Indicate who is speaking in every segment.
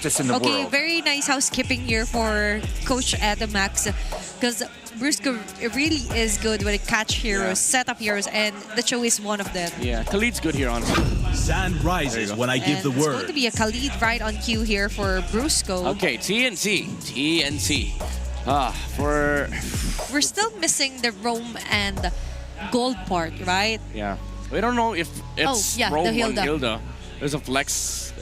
Speaker 1: fastest in the
Speaker 2: Okay,
Speaker 1: world.
Speaker 2: very nice housekeeping here for Coach Adamax, because Brusco really is good when it catch heroes, set up heroes, and the Cho is one of them.
Speaker 3: Yeah, Khalid's good here, honestly.
Speaker 4: Sand rises when I give the
Speaker 2: It's going
Speaker 4: word.
Speaker 2: to be a Khalid right on cue here for Brusco.
Speaker 3: Okay, TNC.
Speaker 2: We're still missing the roam and gold part, right?
Speaker 3: Yeah. We don't know if it's
Speaker 2: yeah,
Speaker 3: Rome
Speaker 2: the
Speaker 3: on
Speaker 2: Hilda.
Speaker 3: Hilda. There's a flex.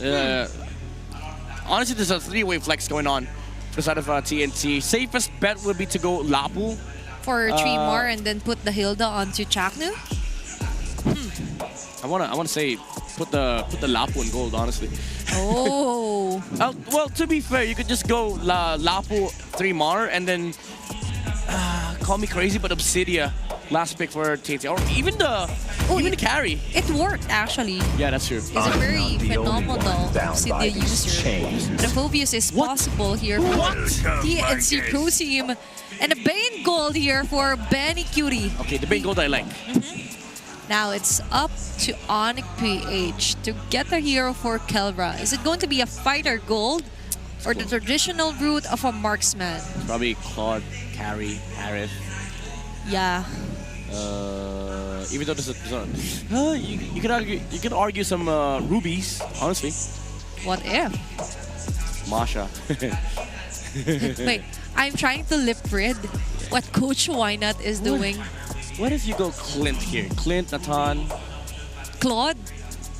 Speaker 3: Honestly, there's a three-way flex going on for the side of TNC. Safest bet would be to go Lapu.
Speaker 2: For 3 more and then put the Hilda onto Chaknu.
Speaker 3: I wanna say put the Lapu in gold, honestly.
Speaker 2: Oh.
Speaker 3: Well, to be fair, you could just go Lapu 3 Mar and then call me crazy, but Obsidia last pick for TNC, or even the carry.
Speaker 2: It worked actually.
Speaker 3: Yeah, that's true.
Speaker 2: He's a very phenomenal Obsidia user. The Phobius is possible here for TNC Pro Team. And a Bane Gold here for Benny Cutie.
Speaker 3: Okay, the Bane Gold I like.
Speaker 2: Now it's up to Onic PH to get the hero for Kelra. Is it going to be a fighter gold or the traditional route of a marksman?
Speaker 3: Probably Claude, carry, Harith.
Speaker 2: Yeah.
Speaker 3: Even though there's you can argue some rubies, honestly.
Speaker 2: What if?
Speaker 3: Masha.
Speaker 2: Wait, I'm trying to lip read what Coach Wynut is doing.
Speaker 3: What if you go Clint here? Clint, Nathan.
Speaker 2: Claude?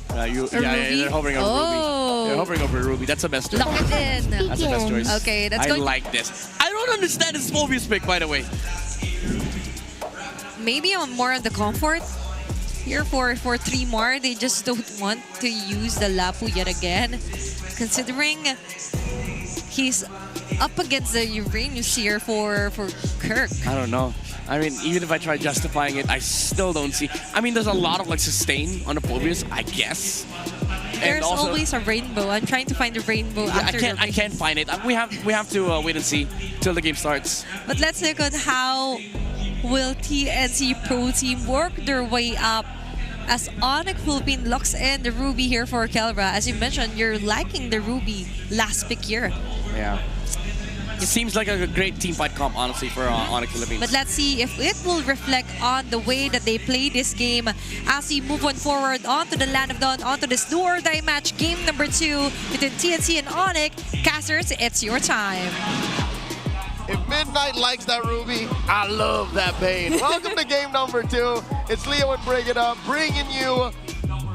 Speaker 3: They're hovering over Ruby. They're hovering over Ruby. That's the best choice.
Speaker 2: Lock it in.
Speaker 3: That's the best choice.
Speaker 2: Okay, that's
Speaker 3: I
Speaker 2: going.
Speaker 3: like this. I don't understand this Phobius pick, by the way.
Speaker 2: Maybe I'm more on the comfort. Here for 3 more, they just don't want to use the Lapu yet again. Considering he's up against the Uranus here for Kirk.
Speaker 3: I don't know. I mean, even if I try justifying it, I still don't see. I mean, there's a lot of like sustain on the Phobius, I guess.
Speaker 2: There's
Speaker 3: also,
Speaker 2: always a rainbow. I'm trying to find the rainbow after
Speaker 3: I can't find it. We have to wait and see till the game starts.
Speaker 2: But let's look at how will TNC Pro Team work their way up as Onic Philippine locks in the Ruby here for Kelra. As you mentioned, you're liking the Ruby last pick here.
Speaker 3: Yeah. It seems like a great team fight comp, honestly, for Onic Philippines.
Speaker 2: But let's see if it will reflect on the way that they play this game as we move on forward onto the Land of Dawn, onto this do or die match, game number 2 between TNC and Onic. Casters, it's your time.
Speaker 5: If Midnight likes that Ruby, I love that Bane. Welcome to game number 2. It's Leo and Bring It Up, bringing you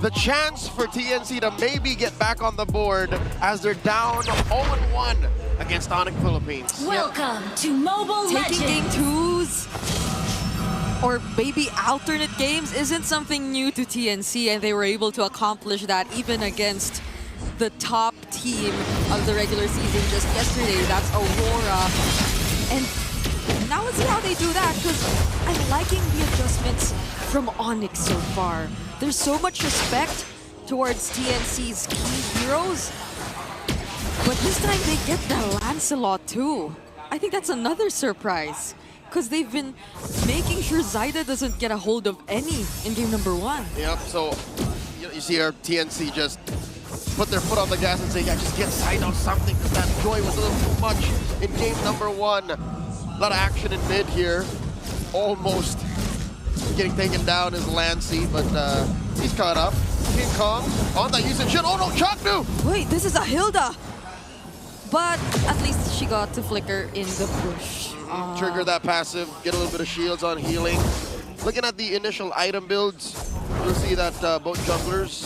Speaker 5: the chance for TNC to maybe get back on the board as they're down 0-1 against Onic Philippines.
Speaker 6: Welcome to Mobile
Speaker 7: Taking game
Speaker 6: Legends.
Speaker 7: 2s or maybe alternate games isn't something new to TNC, and they were able to accomplish that even against the top team of the regular season just yesterday. That's Aurora. And now let's see how they do that, because I'm liking the adjustments from Onyx so far. There's so much respect towards TNC's key heroes, but this time they get the Lancelot too. I think that's another surprise, because they've been making sure Zyda doesn't get a hold of any in game number 1.
Speaker 5: Yep, so you see our TNC just put their foot on the gas and say, yeah, just get Zyda on something, because that joy was a little too much in game number 1. A lot of action in mid here. Almost getting taken down is Lancy, but he's caught up. King Kong on that usage shit. Oh no, Chaknu!
Speaker 7: Wait, this is a Hilda! But at least she got to flicker in the push.
Speaker 5: Trigger that passive, get a little bit of shields on healing. Looking at the initial item builds, you'll see that both junglers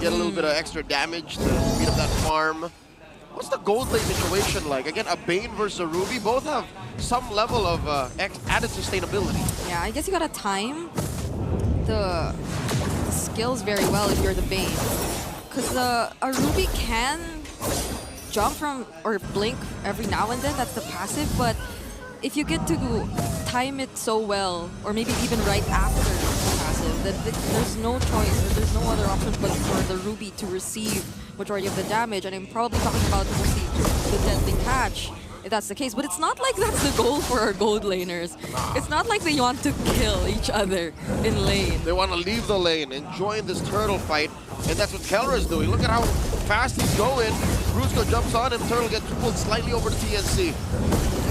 Speaker 5: get a little bit of extra damage to beat up that farm. What's the gold lane situation like? Again, a Bane versus a Ruby, both have some level of added sustainability.
Speaker 7: Yeah, I guess you gotta time the skills very well if you're the Bane. Because a Ruby can jump from or blink every now and then, that's the passive, but if you get to time it so well, or maybe even right after the passive, then there's no choice, or there's no other option but for the Ruby to receive majority of the damage, and I'm probably talking about mostly the deadly catch, if that's the case. But it's not like that's the goal for our gold laners. It's not like they want to kill each other in lane.
Speaker 5: They want to leave the lane and join this turtle fight, and that's what Kelra is doing. Look at how fast he's going. Brusco jumps on him, Turtle gets pulled slightly over to TNC.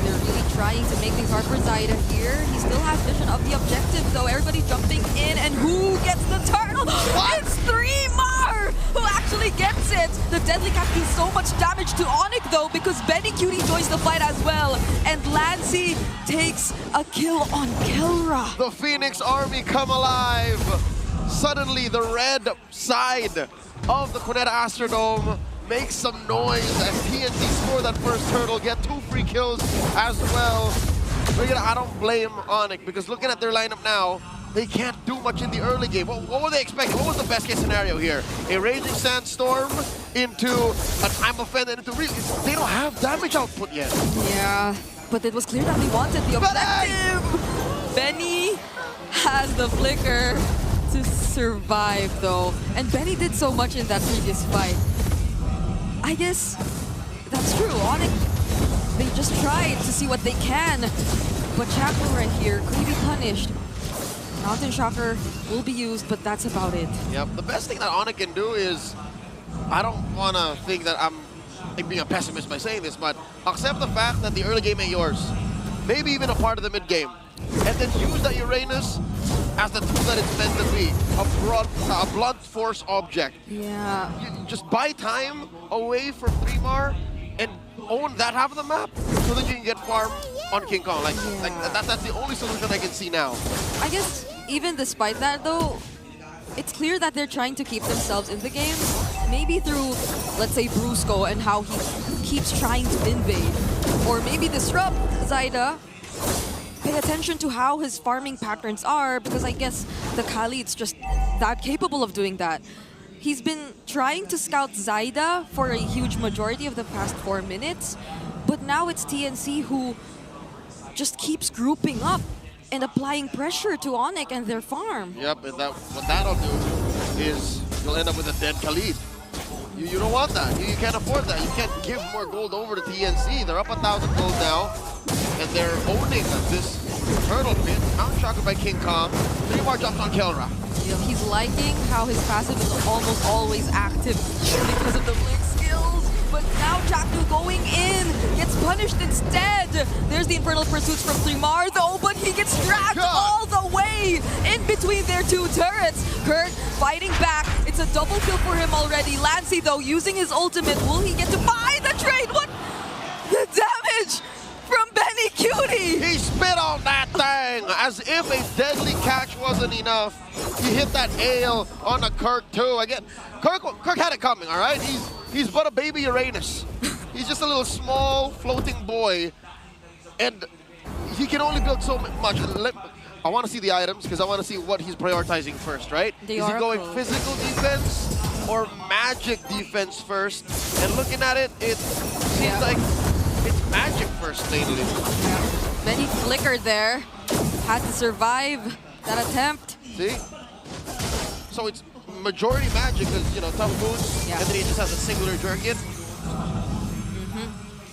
Speaker 7: They're really trying to make things hard for Zaida here. He still has vision of the objective, though. Everybody jumping in, and who gets the turtle?
Speaker 5: What?
Speaker 7: It's 3mar who actually gets it. The Deadly Cat does so much damage to Onic, though, because Benny Cutie joins the fight as well. And Lancy takes a kill on Kelra.
Speaker 5: The Phoenix Army come alive. Suddenly, the red side of the Cuneta Astrodome makes some noise as TNC score that first turtle, get 2 free kills as well. But again, I don't blame Onic because looking at their lineup now, they can't do much in the early game. What were they expecting? What was the best case scenario here? A Raging Sandstorm into a Time of Fend and into really, they don't have damage output yet.
Speaker 7: Yeah, but it was clear that they wanted the objective. Benny has the flicker to survive, though. And Benny did so much in that previous fight. I guess that's true. Onic, they just tried to see what they can. But Chaco right here could be punished. Mountain Shocker will be used, but that's about it.
Speaker 5: Yep, the best thing that Onic can do is, I don't want to think that I'm being a pessimist by saying this, but accept the fact that the early game ain't yours. Maybe even a part of the mid game. And then use that Uranus as the tool that it's meant to be. A blunt force object.
Speaker 7: Yeah.
Speaker 5: You just buy time away from 3mar and own that half of the map so that you can get farm on King Kong. Like that's the only solution I can see now.
Speaker 7: I guess even despite that, though, it's clear that they're trying to keep themselves in the game. Maybe through, let's say, Brusco and how he keeps trying to invade. Or maybe disrupt Zaida. Pay attention to how his farming patterns are, because I guess the Khalid's just that capable of doing that. He's been trying to scout Zaida for a huge majority of the past 4 minutes, but now it's TNC who just keeps grouping up and applying pressure to Onic and their farm.
Speaker 5: Yep, and what that'll do is you'll end up with a dead Khalid. You don't want that. You can't afford that. You can't give more gold over to TNC. They're up 1,000 gold now, and they're owning this turtle pit. Mount Shocker by King Kong. 3mar jumps on Kelra.
Speaker 7: You know, he's liking how his passive is almost always active because of the blink skills. But now Jaknu going in gets punished instead. There's the Infernal Pursuits from 3mar though, but he gets dragged all the way in between their 2 turrets. Kurt fighting back. It's a double kill for him already. Lancy though using his ultimate. Will he get to buy the trade? What? The damage from Benny Cutie!
Speaker 5: He spit on that thing as if a deadly catch wasn't enough. He hit that ale on a Kirk too. Again, Kirk had it coming, all right? He's but a baby Uranus. He's just a little small floating boy, and he can only build so much. I want to see the items because I want to see what he's prioritizing first, right? Is he going physical defense or magic defense first? And looking at it, it seems like it's magic first lately.
Speaker 7: Yeah. Benny flickered there. Had to survive that attempt.
Speaker 5: See? So it's majority magic because, you know, tough boots, and then he just has a singular jerkin.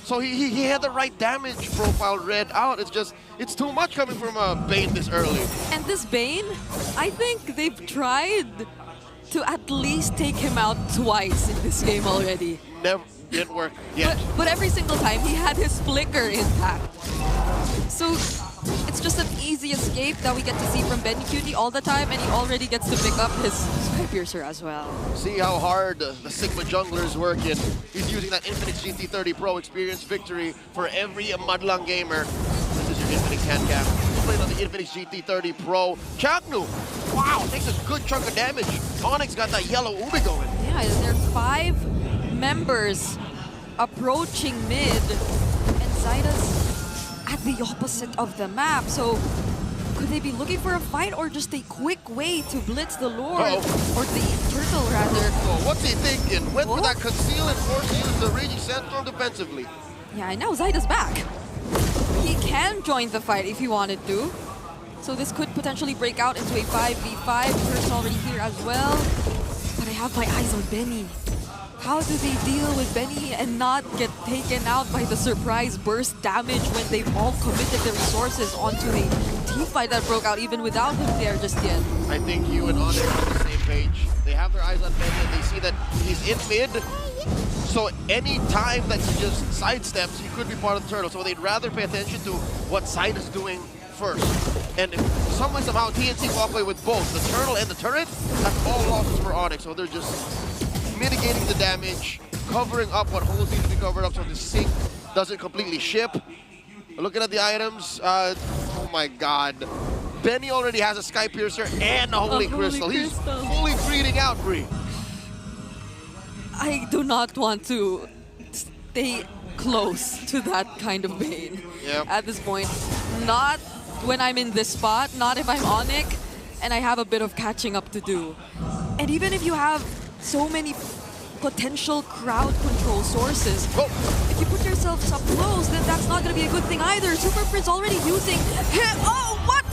Speaker 5: So he had the right damage profile read out. It's just, it's too much coming from Bane this early.
Speaker 7: And this Bane, I think they've tried to at least take him out twice in this game already.
Speaker 5: Never, didn't work yet.
Speaker 7: But every single time he had his flicker intact. So it's just an easy escape that we get to see from Benny Cutie all the time, and he already gets to pick up his Skypiercer as well.
Speaker 5: See how hard the Sigma jungler is working. He's using that Infinite GT30 Pro experience victory for every Madlang gamer. This is your Infinite handcap. He's playing on the Infinite GT30 Pro. Chaknu, wow, takes a good chunk of damage. Onyx got that yellow Ubi going.
Speaker 7: Yeah, there are 5 members approaching mid, and Zaida's at the opposite of the map. So could they be looking for a fight or just a quick way to blitz the Lord? Or the Turtle, rather.
Speaker 5: Oh, what's he thinking? Went for that conceal and force to use the Raging Sandstorm defensively.
Speaker 7: Yeah, and now Zaida's back. He can join the fight if he wanted to. So this could potentially break out into a 5v5. Kurt's already here as well. But I have my eyes on Benny. How do they deal with Benny and not get taken out by the surprise burst damage when they've all committed their resources onto a team fight that broke out even without him there just yet?
Speaker 5: I think you and Onic are on the same page. They have their eyes on Benny and they see that he's in mid So any time that he just sidesteps, he could be part of the turtle. So they'd rather pay attention to what side is doing first. And if somehow TNC walk away with both the turtle and the turret, that's all losses for Onic. So they're just mitigating the damage, covering up what holes need to be covered up so the sync doesn't completely ship. Looking at the items, oh my god. Benny already has a Sky Piercer and a Holy Crystal. He's fully breeding out, Bree.
Speaker 7: I do not want to stay close to that kind of pain at this point. Not when I'm in this spot, not if I'm Onic and I have a bit of catching up to do. And even if you have so many potential crowd control sources, if you put yourself up close, then that's not going to be a good thing either. Super Prince already using him. Oh, what?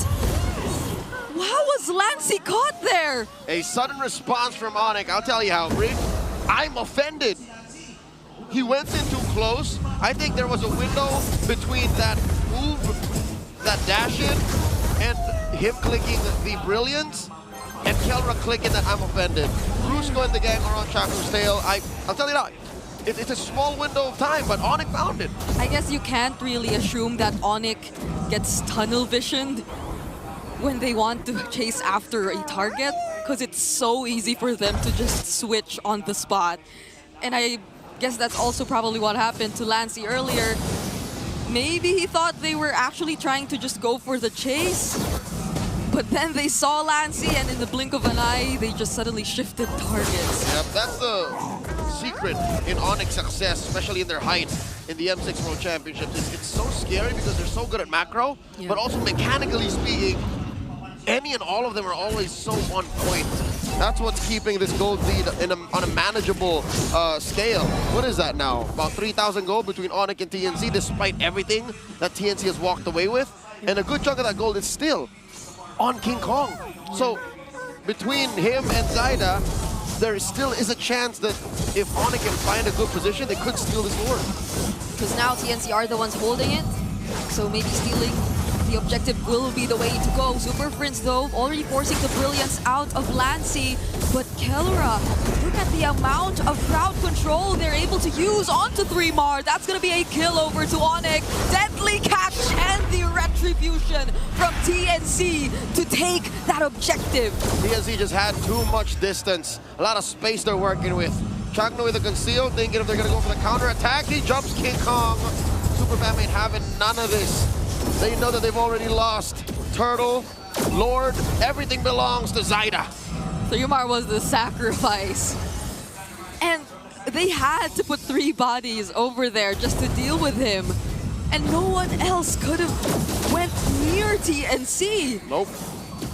Speaker 7: How was Lancey caught there?
Speaker 5: A sudden response from Onic. I'll tell you how, Bree. I'm offended. He went in too close. I think there was a window between that move, that dash in, and him clicking the brilliance, and Kelra clicking that I'm offended. Rusko and the gang are on Chaku's tail. I'll tell you now, it's a small window of time, but Onic found it.
Speaker 7: I guess you can't really assume that Onic gets tunnel visioned when they want to chase after a target, because it's so easy for them to just switch on the spot. And I guess that's also probably what happened to Lancey earlier. Maybe he thought they were actually trying to just go for the chase, but then they saw Lancey and in the blink of an eye, they just suddenly shifted targets.
Speaker 5: Yep, that's the secret in Onic's success, especially in their height in the M6 World Championships. It's so scary because they're so good at macro, but also mechanically speaking, any and all of them are always so on point. That's what's keeping this gold lead on a manageable scale. What is that now? About 3,000 gold between Onic and TNC, despite everything that TNC has walked away with. And a good chunk of that gold is still on King Kong. So between him and Zyda, there still is a chance that if Onic can find a good position, they could steal this board.
Speaker 7: Because now TNC are the ones holding it, so maybe stealing the objective will be the way to go. Super Prince, though, already forcing the brilliance out of Lancey. But Kelra, look at the amount of crowd control they're able to use onto 3mar. That's going to be a kill over to Onic. Deadly catch and the retribution from TNC to take that objective.
Speaker 5: TNC just had too much distance. A lot of space they're working with. Chakno with a conceal, thinking if they're going to go for the counter attack. He jumps King Kong. Superfam ain't having none of this. They know that they've already lost Turtle, Lord, everything belongs to Zyda.
Speaker 7: So Yumar was the sacrifice. And they had to put 3 bodies over there just to deal with him. And no one else could have went near TNC.
Speaker 5: Nope.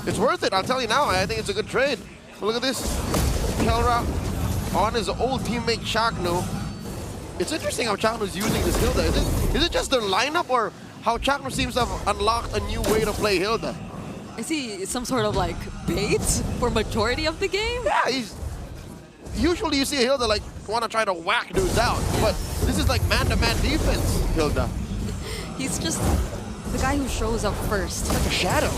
Speaker 5: It's worth it, I'll tell you now. I think it's a good trade. Look at this. Kelra on his old teammate Chakno. It's interesting how Chakno's using this Hilda. Is it just their lineup, or how Chakno seems to have unlocked a new way to play Hilda?
Speaker 7: Is he some sort of like bait for majority of the game?
Speaker 5: Yeah, usually you see Hilda like want to try to whack dudes out, but this is like man-to-man defense, Hilda.
Speaker 7: He's just the guy who shows up first.
Speaker 5: Like a shadow.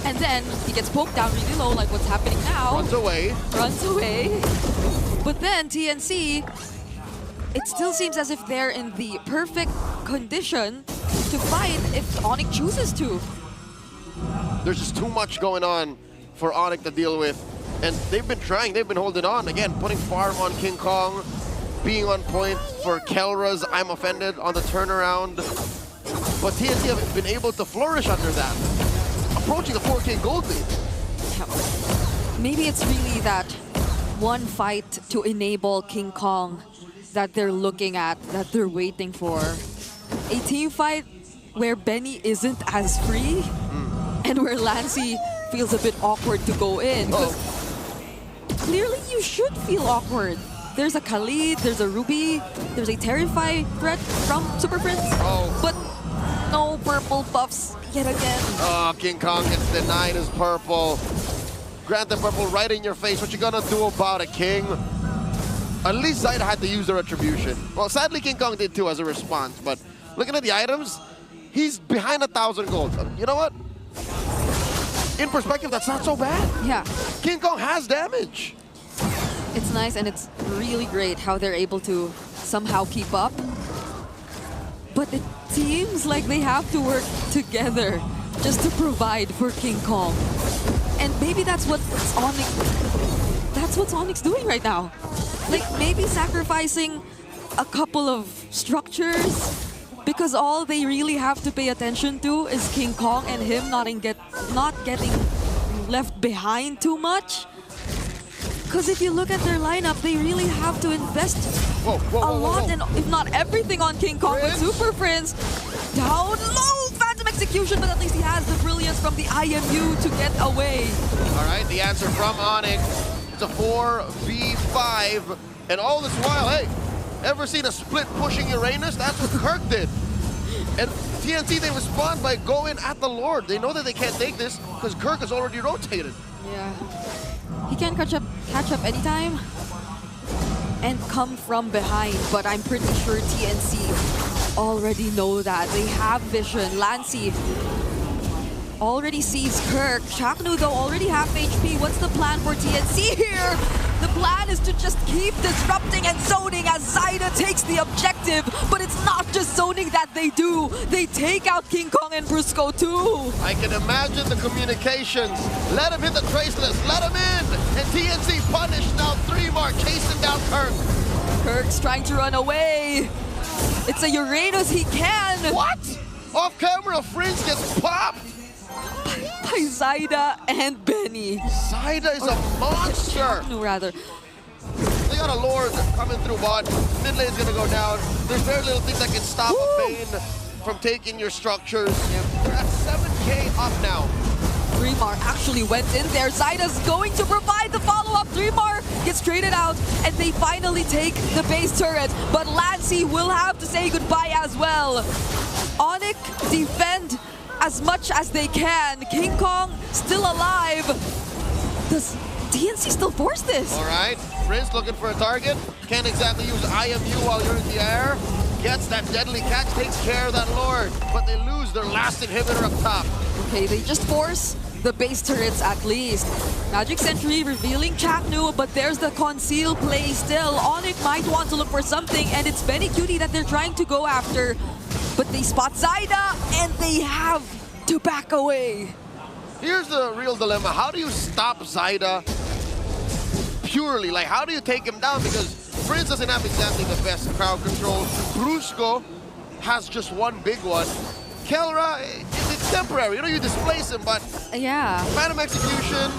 Speaker 7: And then he gets poked down really low, like what's happening now.
Speaker 5: Runs away.
Speaker 7: Runs away. But then TNC, it still seems as if they're in the perfect condition to fight if Onic chooses to.
Speaker 5: There's just too much going on for Onic to deal with. And they've been trying, they've been holding on. Again, putting farm on King Kong, being on point for Kelra's I'm Offended on the turnaround. But TNC have been able to flourish under that, approaching the 4K gold lead.
Speaker 7: Maybe it's really that one fight to enable King Kong that they're looking at, that they're waiting for. A team fight where Benny isn't as free and where Lancey feels a bit awkward to go in. Clearly you should feel awkward. There's a Khalid, there's a Ruby, there's a Terrify threat from Super Prince, but no purple buffs yet again.
Speaker 5: Oh, King Kong gets denied his purple. Grant the purple right in your face. What you gonna do about it, King? At least Zyda had to use the retribution. Well, sadly King Kong did too as a response, but looking at the items, he's behind 1,000 gold. You know what? In perspective, that's not so bad.
Speaker 7: Yeah.
Speaker 5: King Kong has damage.
Speaker 7: It's nice and it's really great how they're able to somehow keep up. But it seems like they have to work together just to provide for King Kong. And maybe that's what Onic's doing right now. Like maybe sacrificing a couple of structures because all they really have to pay attention to is King Kong and him not getting left behind too much. Because if you look at their lineup, they really have to invest a lot, and if not everything, on King Kong. But Super Prince down low, Phantom Execution, but at least he has the brilliance from the IMU to get away.
Speaker 5: All right, the answer from Onic. It's a 4v5, and all this while, hey, ever seen a split pushing Uranus? That's what Kirk did. And TNC, they respond by going at the Lord. They know that they can't take this because Kirk has already rotated.
Speaker 7: Yeah. He can catch up anytime and come from behind, but I'm pretty sure TNC already know that. They have vision. Lancey already sees Kirk. Chaknu, though, already half HP. What's the plan for TNC here? The plan is to just keep disrupting and zoning as Zyda takes the objective, but it's not just zoning that they do. They take out King Kong and Brusco too.
Speaker 5: I can imagine the communications. Let him hit the traceless, let him in! And TNC punished now 3 more, chasing down Kirk.
Speaker 7: Kirk's trying to run away. It's a Uranus, he can!
Speaker 5: What? Off camera, Fringe gets popped!
Speaker 7: By Zyda and Benny.
Speaker 5: Zyda is a monster!
Speaker 7: No, rather.
Speaker 5: They got a Lord coming through bot. Mid lane's gonna go down. There's very little things that can stop a Bane from taking your structures. We're at 7K up now.
Speaker 7: 3mar actually went in there. Zyda's going to provide the follow-up. 3mar gets traded out, and they finally take the base turret. But Lancey will have to say goodbye as well. Onic defend as much as they can. King Kong still alive. Does TNC still force this?
Speaker 5: All right, Prince looking for a target. Can't exactly use IMU while you're in the air. Gets that deadly catch, takes care of that Lord. But they lose their last inhibitor up top.
Speaker 7: Okay, they just force the base turrets at least. Magic Sentry revealing Chaknu, but there's the conceal play still. Onic might want to look for something, and it's Benny Cutie that they're trying to go after. But they spot Zyda, and they have to back away.
Speaker 5: Here's the real dilemma. How do you stop Zyda purely? Like, how do you take him down? Because Prince doesn't have exactly the best crowd control. Brusco has just one big one. Kelra, it's temporary. You know, you displace him, but
Speaker 7: Yeah.
Speaker 5: Phantom Execution,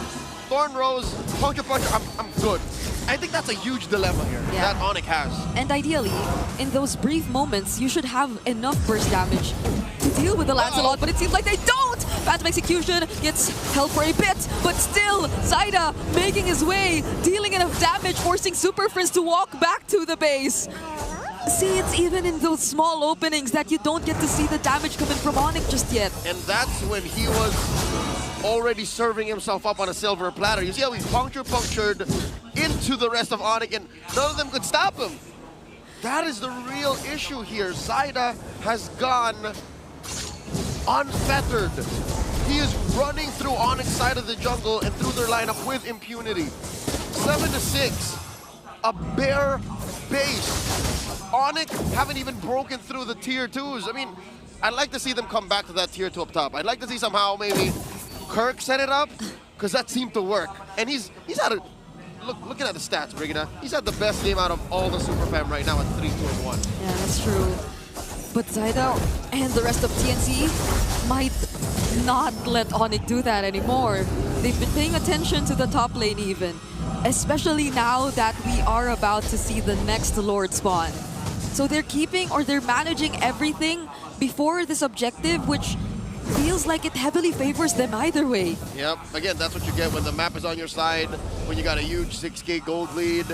Speaker 5: Thorn Rose, Puncture Puncher, I'm good. I think that's a huge dilemma here that Onic has.
Speaker 7: And ideally, in those brief moments, you should have enough burst damage to deal with the Lancelot, but it seems like they don't! Phantom Execution gets held for a bit, but still, Zyda making his way, dealing enough damage, forcing Super Prince to walk back to the base. See, it's even in those small openings that you don't get to see the damage coming from Onic just yet.
Speaker 5: And that's when he was already serving himself up on a silver platter. You see how he punctured into the rest of Onic, and none of them could stop him. That is the real issue here. Zyda has gone unfettered. He is running through Onic's side of the jungle and through their lineup with impunity. 7-6, a bare base. Onic haven't even broken through the tier 2s. I mean, I'd like to see them come back to that tier 2 up top. I'd like to see somehow maybe Kirk set it up, because that seemed to work. And he's had a looking at the stats, Brigida, he's had the best game out of all the Super Fam right now at 3-2-1.
Speaker 7: Yeah, that's true. But Zyda and the rest of TNC might not let Onic do that anymore. They've been paying attention to the top lane even, especially now that we are about to see the next Lord spawn. So they're managing everything before this objective, which feels like it heavily favors them either way.
Speaker 5: Yep, again, that's what you get when the map is on your side, when you got a huge 6K gold lead,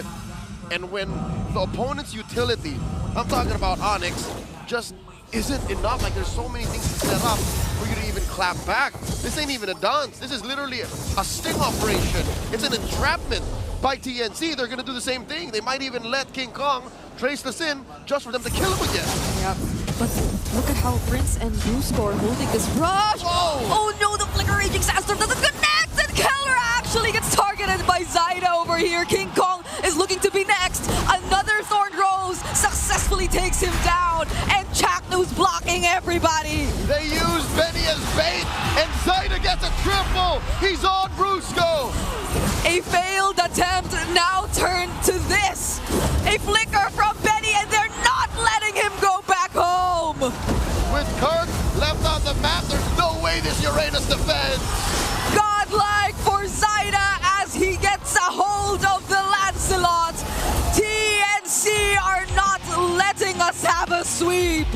Speaker 5: and when the opponent's utility, I'm talking about Onyx, just isn't enough. Like, there's so many things to set up for you to even clap back. This ain't even a dance. This is literally a sting operation. It's an entrapment by TNC. They're gonna do the same thing. They might even let King Kong trace this in just for them to kill him again.
Speaker 7: Yep. But look at how Prince and Brusco are holding this rush.
Speaker 5: Whoa.
Speaker 7: Oh no, the Flicker Raging Sandstorm doesn't connect, and Keller actually gets targeted by Zyda over here. King Kong is looking to be next. Another Thorn Rose successfully takes him down, and Chaknu's blocking everybody.
Speaker 5: They use Benny as bait, and Zaida gets a triple. He's on Brusco.
Speaker 7: A failed attempt now turned to this. A flicker from Benny, and they're not letting him go back home.
Speaker 5: With Kirk left on the map, there's no way this Uranus defends.
Speaker 7: Godlike for Zaida as he gets a hold of the Lancelot. TNC are not letting us have a sweep.